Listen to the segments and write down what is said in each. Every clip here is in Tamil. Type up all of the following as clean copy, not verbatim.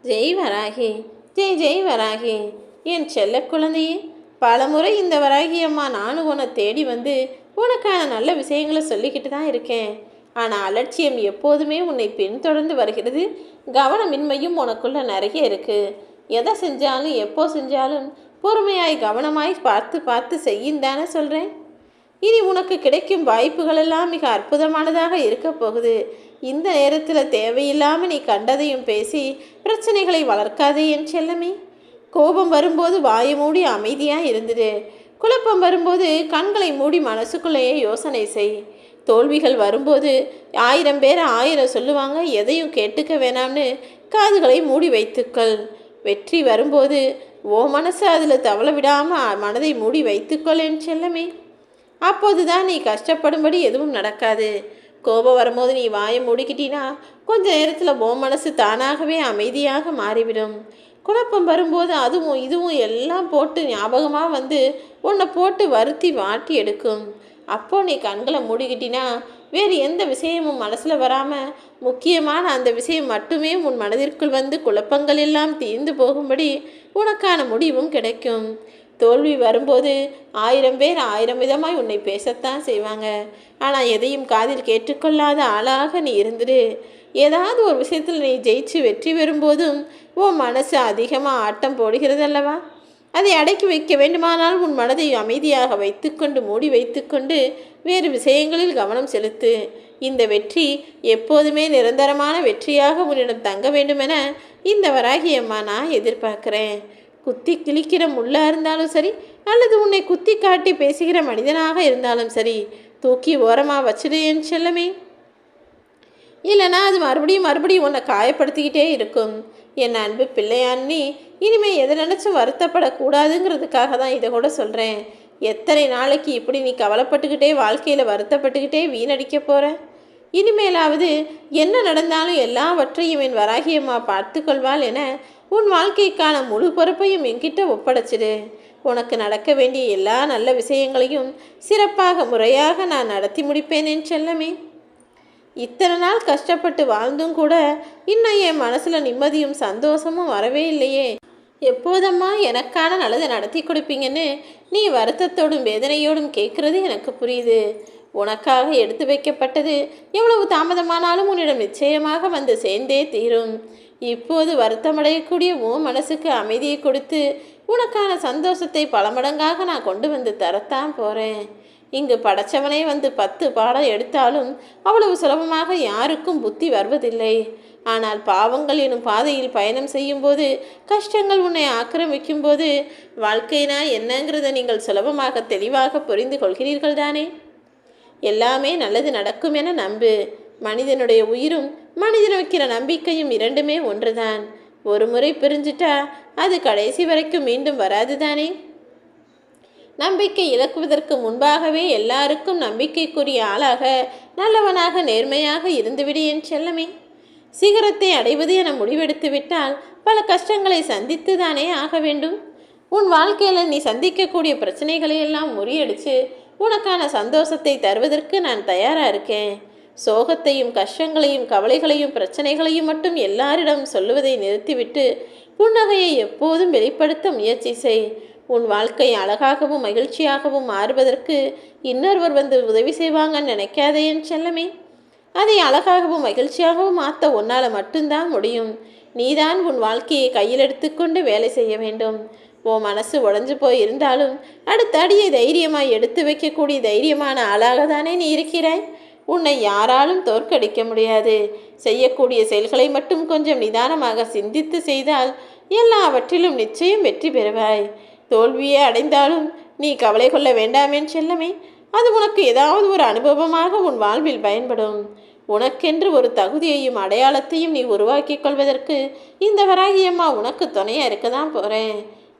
ஜெய் வராகி, ஜெய் ஜெய் வராகி. என் செல்ல குழந்தையே, பலமுறை இந்த வராகி அம்மா நானும் உன்னை தேடி வந்து உனக்கான நல்ல விஷயங்களை சொல்லிக்கிட்டு தான் இருக்கேன். ஆனால் அலட்சியம் எப்போதுமே உன்னை பின்தொடர்ந்து வருகிறது. கவனமின்மையும் உனக்குள்ள நிறைய இருக்குது. எதை செஞ்சாலும் எப்போ செஞ்சாலும் பொறுமையாய் கவனமாய் பார்த்து பார்த்து செய்யும் தானே சொல்கிறேன். இனி உனக்கு கிடைக்கும் வாய்ப்புகளெல்லாம் மிக அற்புதமானதாக இருக்க போகுது. இந்த நேரத்தில் தேவையில்லாமல் நீ கண்டதையும் பேசி பிரச்சனைகளை வளர்க்காதே என் செல்லமே. கோபம் வரும்போது வாயை மூடி அமைதியாக இருந்துடு. குழப்பம் வரும்போது கண்களை மூடி மனசுக்குள்ளேயே யோசனை செய். தோல்விகள் வரும்போது 1000 பேர் 1000 சொல்லுவாங்க, எதையும் கேட்டுக்க வேணாம்னு காதுகளை மூடி வைத்துக்கள். வெற்றி வரும்போது ஓ மனசை அதில் தவள விடாமல் மனதை மூடி வைத்துக்கொள் என் செல்லமே. அப்போது தான் நீ கஷ்டப்படும்படி எதுவும் நடக்காது. கோபம் வரும்போது நீ வாயை மூடிக்கிட்டினா கொஞ்ச நேரத்தில் ஓ மனசு தானாகவே அமைதியாக மாறிவிடும். குழப்பம் வரும்போது அதுவும் இதுவும் எல்லாம் போட்டு ஞாபகமாக வந்து உன்னை போட்டு வருத்தி வாட்டி எடுக்கும். அப்போ நீ கண்களை மூடிக்கிட்டினா வேறு எந்த விஷயமும் மனசில் வராமல் முக்கியமான அந்த விஷயம் மட்டுமே உன் மனதிற்குள் வந்து குழப்பங்கள் எல்லாம் தீர்ந்து போகும்படி உனக்கான முடிவும் கிடைக்கும். தோல்வி வரும்போது 1000 பேர் 1000 விதமாய் உன்னை பேசத்தான் செய்வாங்க. ஆனால் எதையும் காதில் கேட்டுக்கொள்ளாத ஆளாக நீ இருந்துடு. ஏதாவது ஒரு விஷயத்தில் நீ ஜெயிச்சு வெற்றி பெறும்போதும் உன் மனசு அதிகமாக ஆட்டம் போடுகிறது அல்லவா? அதை அடக்கி வைக்க வேண்டுமானால் உன் மனதை அமைதியாக வைத்துக்கொண்டு மூடி வைத்துக்கொண்டு வேறு விஷயங்களில் கவனம் செலுத்து. இந்த வெற்றி எப்போதுமே நிரந்தரமான வெற்றியாக உன்னிடம் தங்க வேண்டுமென இந்த வராகி அம்மா நான் எதிர்பார்க்குறேன். குத்தி கிழிக்கிற முள்ளாக இருந்தாலும் சரி, அல்லது உன்னை குத்தி காட்டி பேசுகிற மனிதனாக இருந்தாலும் சரி, தூக்கி ஓரமாக வச்சிடு என் செல்லமே. இல்லைனா அது மறுபடியும் உன்னை காயப்படுத்திக்கிட்டே இருக்கும். என் அன்பு பிள்ளையான்னி, இனிமேல் எதை நினச்சும் வருத்தப்படக்கூடாதுங்கிறதுக்காக தான் இதை கூட சொல்கிறேன். எத்தனை நாளைக்கு இப்படி நீ கவலைப்பட்டுக்கிட்டே வாழ்க்கையில் வருத்தப்பட்டுக்கிட்டே வீணடிக்க போகிற? இனிமேலாவது என்ன நடந்தாலும் எல்லாவற்றையும் என் வராகியம்மா பார்த்து கொள்வாள் என உன் வாழ்க்கைக்கான முழு பொறுப்பையும் என்கிட்ட ஒப்படைச்சிடு. உனக்கு நடக்க வேண்டிய எல்லா நல்ல விஷயங்களையும் சிறப்பாக முறையாக நான் நடத்தி முடிப்பேன் என் செல்லமே. இத்தனை நாள் கஷ்டப்பட்டு வாழ்ந்தும் கூட இன்னும் என் மனசில் நிம்மதியும் சந்தோஷமும் வரவே இல்லையே. எப்போதம்மா எனக்கான நல்லதை நடத்தி கொடுப்பீங்கன்னு நீ வருத்தத்தோடும் வேதனையோடும் கேட்குறது எனக்கு புரியுது. உனக்காக எடுத்து வைக்கப்பட்டது எவ்வளவு தாமதமானாலும் உன்னிடம் நிச்சயமாக வந்து சேர்ந்தே தீரும். இப்போது வருத்தமடையக்கூடிய உன் மனசுக்கு அமைதியை கொடுத்து உனக்கான சந்தோஷத்தை பல மடங்காக நான் கொண்டு வந்து தரத்தான் போகிறேன். இங்கு படைச்சவனே வந்து 10 பாடம் எடுத்தாலும் அவ்வளவு சுலபமாக யாருக்கும் புத்தி வருவதில்லை. ஆனால் பாவங்கள் எனும் பாதையில் பயணம் செய்யும்போது, கஷ்டங்கள் உன்னை ஆக்கிரமிக்கும் போது வாழ்க்கைனா என்னங்கிறத நீங்கள் சுலபமாக தெளிவாக புரிந்து கொள்கிறீர்கள் தானே? எல்லாமே நல்லது நடக்கும் என நம்பு. மனிதனுடைய உயிரும் மனிதன் வைக்கிற நம்பிக்கையும் இரண்டுமே ஒன்றுதான். ஒரு முறை பிரிஞ்சிட்டா அது கடைசி வரைக்கும் மீண்டும் வராது தானே? நம்பிக்கை இழக்குவதற்கு முன்பாகவே எல்லாருக்கும் நம்பிக்கைக்குரிய ஆளாக நல்லவனாக நேர்மையாக இருந்துவிடு என் செல்லமே. சிகரத்தை அடைவது என முடிவெடுத்து விட்டால் பல கஷ்டங்களை சந்தித்து தானே ஆக வேண்டும். உன் வாழ்க்கையில் நீ சந்திக்கக்கூடிய பிரச்சனைகளை எல்லாம் முறியடித்து உனக்கான சந்தோஷத்தை தருவதற்கு நான் தயாராக இருக்கேன். சோகத்தையும் கஷ்டங்களையும் கவலைகளையும் பிரச்சனைகளையும் மட்டும் எல்லாரிடம் சொல்லுவதை நிறுத்திவிட்டு புன்னகையை எப்போதும் வெளிப்படுத்த முயற்சி செய். உன் வாழ்க்கை அழகாகவும் மகிழ்ச்சியாகவும் மாறுவதற்கு இன்னொருவர் வந்து உதவி செய்வாங்கன்னு நினைக்காதே என் செல்லமே. அதை அழகாகவும் மகிழ்ச்சியாகவும் மாற்ற உன்னால் மட்டும்தான் முடியும். நீதான் உன் வாழ்க்கையை கையில் எடுத்துக்கொண்டு வேலை செய்ய வேண்டும். உன் மனசு உடஞ்சு போய் இருந்தாலும் அடுத்த அடியை தைரியமாய் எடுத்து வைக்கக்கூடிய தைரியமான ஆளாக தானே நீ இருக்கிறாய். உன்னை யாராலும் தோற்கடிக்க முடியாது. செய்யக்கூடிய செயல்களை மட்டும் கொஞ்சம் நிதானமாக சிந்தித்து செய்தால் எல்லாவற்றிலும் நிச்சயம் வெற்றி பெறுவாய். தோல்வியே அடைந்தாலும் நீ கவலை கொள்ள வேண்டாமேன் செல்லமே. அது உனக்கு ஏதாவது ஒரு அனுபவமாக உன் வாழ்வில் பயன்படும். உனக்கென்று ஒரு தகுதியையும் அடையாளத்தையும் நீ உருவாக்கி கொள்வதற்கு இந்த வராகியம்மா உனக்கு துணையாக இருக்க தான் போகிறேன்.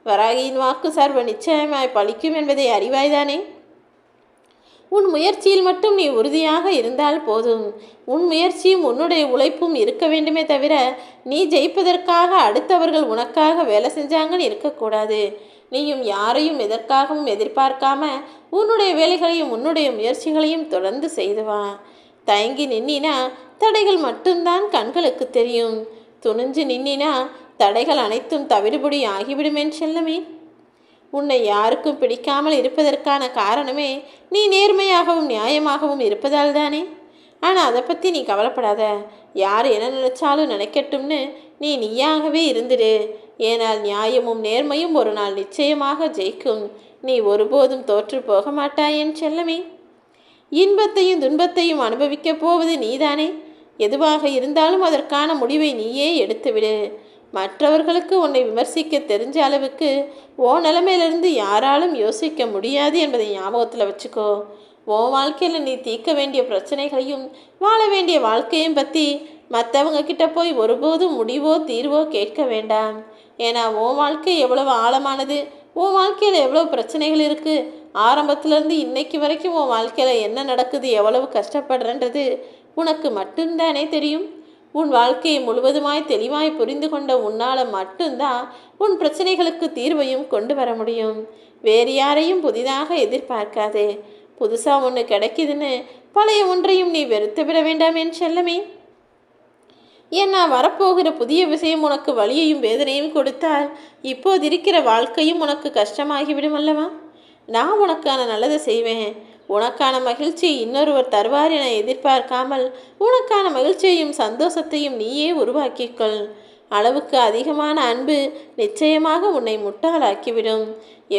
வராகியின் வாக்கு சர்வ நிச்சயமாய் பலிக்கும் என்பதை அறிவாய்தானே? உன் முயற்சியில் மட்டும் நீ உறுதியாக இருந்தால் போதும். உன் முயற்சியும் உன்னுடைய உழைப்பும் இருக்க வேண்டுமே தவிர நீ ஜெயிப்பதற்காக அடுத்தவர்கள் உனக்காக வேலை செஞ்சாங்கன்னு இருக்கக்கூடாது. நீயும் யாரையும் எதற்காகவும் எதிர்பார்க்காம உன்னுடைய வேலைகளையும் உன்னுடைய முயற்சிகளையும் தொடர்ந்து செய்துவா. தயங்கி நின்னா தடைகள் மட்டும்தான் கண்களுக்கு தெரியும். துணிஞ்சு நின்னா தடைகள் அனைத்தும் தவிடுபொடி ஆகிவிடும் என் செல்லமே. உன்னை யாருக்கும் பிடிக்காமல் இருப்பதற்கான காரணமே நீ நேர்மையாகவும் நியாயமாகவும் இருப்பதால் தானே. ஆனால் அதை பற்றி நீ கவலைப்படாத. யார் என்ன நினைச்சாலும் நினைக்கட்டும்னு நீ நீயாகவே இருந்துடு. ஏனால் நியாயமும் நேர்மையும் ஒரு நாள் நிச்சயமாக ஜெயிக்கும். நீ ஒருபோதும் தோற்று போக மாட்டாய் என் செல்லமே. இன்பத்தையும் துன்பத்தையும் அனுபவிக்கப் போவது நீதானே. எதுவாக இருந்தாலும் அதற்கான முடிவை நீயே எடுத்துவிடு. மற்றவர்களுக்கு உன்னை விமர்சிக்க தெரிஞ்ச அளவுக்கு ஓ நிலைமையிலிருந்து யாராலும் யோசிக்க முடியாது என்பதை ஞாபகத்தில் வச்சுக்கோ. உன் வாழ்க்கையில் நீ தீர்க்க வேண்டிய பிரச்சனைகளையும் வாழ வேண்டிய வாழ்க்கையும் பற்றி மற்றவங்க கிட்ட போய் ஒருபோதும் முடிவோ தீர்வோ கேட்க வேண்டாம். ஏன்னா உன் வாழ்க்கை எவ்வளவு ஆழமானது, உன் வாழ்க்கையில் எவ்வளோ பிரச்சனைகள் இருக்குது, ஆரம்பத்துலேருந்து இன்னைக்கு வரைக்கும் உன் வாழ்க்கையில் என்ன நடக்குது, எவ்வளவு கஷ்டப்படுறன்றது உனக்கு மட்டும்தானே தெரியும். உன் வாழ்க்கையை முழுவதுமாய் தெளிவாய் புரிந்து கொண்ட உன்னால் மட்டும்தான் உன் பிரச்சனைகளுக்கு தீர்வையும் கொண்டு வர முடியும். வேறு யாரையும் புதிதாக எதிர்பார்க்காதே. புதுசாக ஒன்று கிடைக்குதுன்னு பழைய ஒன்றையும் நீ வெறுத்து விட வேண்டாம் என் செல்லமே. ஏன்னா வரப்போகிற புதிய விஷயம் உனக்கு வலியையும் வேதனையும் கொடுத்தால் இப்போது இருக்கிற வாழ்க்கையும் உனக்கு கஷ்டமாகிவிடும் அல்லவா. நான் உனக்கான நல்லதை செய்வேன். உனக்கான மகிழ்ச்சியை இன்னொருவர் தருவார் என எதிர்பார்க்காமல் உனக்கான மகிழ்ச்சியையும் சந்தோஷத்தையும் நீயே உருவாக்கிக்கொள். அளவுக்கு அதிகமான அன்பு நிச்சயமாக உன்னை முட்டாளாக்கிவிடும்.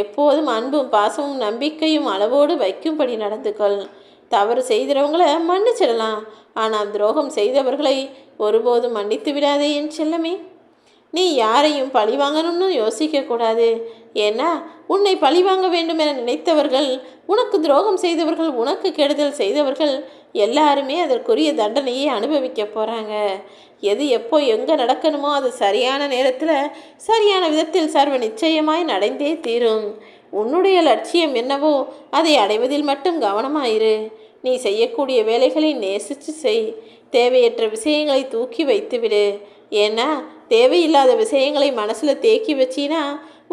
எப்போதும் அன்பும் பாசமும் நம்பிக்கையும் அளவோடு வைக்கும்படி நடந்து கொள். தவறு செய்கிறவங்கள மன்னிச்சிடலாம், ஆனால் துரோகம் செய்தவர்களை ஒருபோதும் மன்னித்து விடாதே என் செல்லமே. நீ யாரையும் பழிவாங்கணும்னு யோசிக்கக்கூடாது. ஏன்னா உன்னை பழிவாங்க வேண்டும் என நினைத்தவர்கள், உனக்கு துரோகம் செய்தவர்கள், உனக்கு கெடுதல் செய்தவர்கள் எல்லாருமே அதற்குரிய தண்டனையை அனுபவிக்க போகிறாங்க. எது எப்போ எங்கே நடக்கணுமோ அது சரியான நேரத்தில் சரியான விதத்தில் சர்வ நிச்சயமாய் நடந்தே தீரும். உன்னுடைய லட்சியம் என்னவோ அதை அடைவதில் மட்டும் கவனமாயிரு. நீ செய்யக்கூடிய வேலைகளை நேசித்து செய். தேவையற்ற விஷயங்களை தூக்கி வைத்துவிடு. ஏன்னா தேவையில்லாத விஷயங்களை மனசில் தேக்கி வச்சினா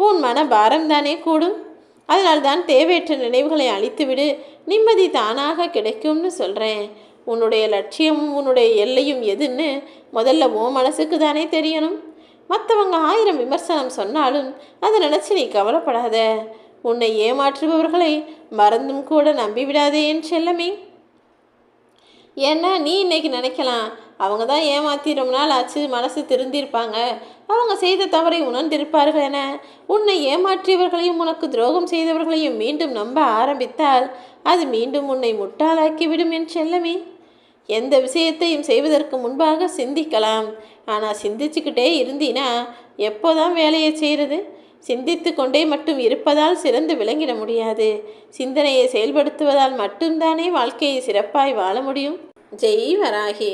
உன் மன பாரம் தானே கூடும். அதனால்தான் தேவையற்ற நினைவுகளை அழித்துவிடு. நிம்மதி தானாக கிடைக்கும்னு சொல்கிறேன். உன்னுடைய லட்சியமும் உன்னுடைய எல்லையும் எதுன்னு முதல்ல உன் மனசுக்கு தானே தெரியணும். மற்றவங்க 1000 விமர்சனம் சொன்னாலும் அதை நினச்சி நீ கவலைப்படாத. உன்னை ஏமாற்றுபவர்களை மறந்தும் கூட நம்பிவிடாதே என் செல்லமே. ஏன்னா நீ இன்னைக்கு நினைக்கலாம், அவங்க தான் ஏமாற்றி ரொம்ப நாள் ஆச்சு, மனசு திருந்திருப்பாங்க, அவங்க செய்த தவறை உணர்ந்திருப்பார்கள் என. உன்னை ஏமாற்றியவர்களையும் உனக்கு துரோகம் செய்தவர்களையும் மீண்டும் நம்ப ஆரம்பித்தால் அது மீண்டும் உன்னை முட்டாளாக்கிவிடும் என் செல்லமே. எந்த விஷயத்தையும் செய்வதற்கு முன்பாக சிந்திக்கலாம். ஆனால் சிந்திச்சுக்கிட்டே இருந்தீனா எப்போதான் வேலையை செய்கிறது? சிந்தித்து கொண்டே மட்டும் இருப்பதால் சிறந்து விளங்கிட முடியாது. சிந்தனையை செயல்படுத்துவதால் மட்டும்தானே வாழ்க்கையை சிறப்பாய் வாழ முடியும். ஜெய் வராகி.